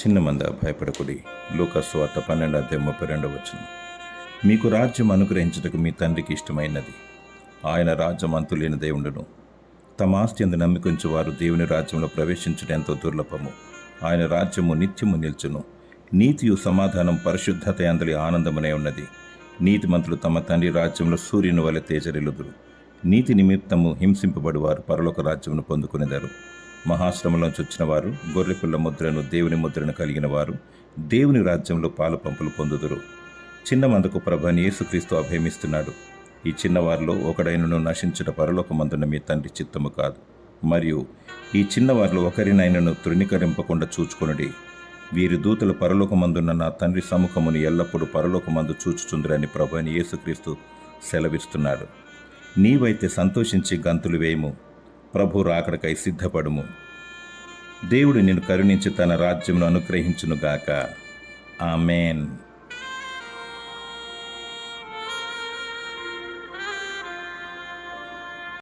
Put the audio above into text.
చిన్న మంద భయపడకుడి. లూకాసు వార్త 12:32. మీకు రాజ్యం అనుగ్రహించుటకు మీ తండ్రికి ఇష్టమైనది. ఆయన రాజ్యం అంతులేని దేవుడును. తమ ఆస్తి అందు నమ్మికుంచు వారు దేవుని రాజ్యంలో ప్రవేశించడం ఎంతో దుర్లభము. ఆయన రాజ్యము నిత్యము నిల్చును. నీతియు సమాధానం పరిశుద్ధత అందలి ఆనందమునే ఉన్నది. నీతిమంతులు తమ తండ్రి రాజ్యంలో సూర్యుని వలె తేజరిల్లుదురు. నీతి నిమిత్తము హింసింపబడి వారు పరలోక రాజ్యమును పొందుకునేదారు. మహాశ్రమంలోంచి వచ్చిన వారు, గొర్రెపిల్ల ముద్రను దేవుని ముద్రను కలిగిన వారు దేవుని రాజ్యంలో పాలు పంపులు పొందుదురు. చిన్న మందకు ప్రభువైన యేసుక్రీస్తు అభయమిస్తున్నాడు. ఈ చిన్నవారిలో ఒకడైనను నశించుట పరలోకమందున్న మీ తండ్రి చిత్తము కాదు. మరియు ఈ చిన్నవారిలో ఒకరినైనను తృణీకరింపకుండా చూచుకొనుడి. వీరి దూతలు పరలోకమందున్న నా తండ్రి సముఖమును ఎల్లప్పుడూ పరలోకమందు చూచుచుందురని ప్రభువైన యేసుక్రీస్తు సెలవిస్తున్నాడు. నీవైతే సంతోషించి గంతులు వేయము, ప్రభు రాకడకై సిద్ధపడుము. దేవుడు నిన్ను కరుణించి తన రాజ్యమును అనుగ్రహించునుగాక. ఆమేన్.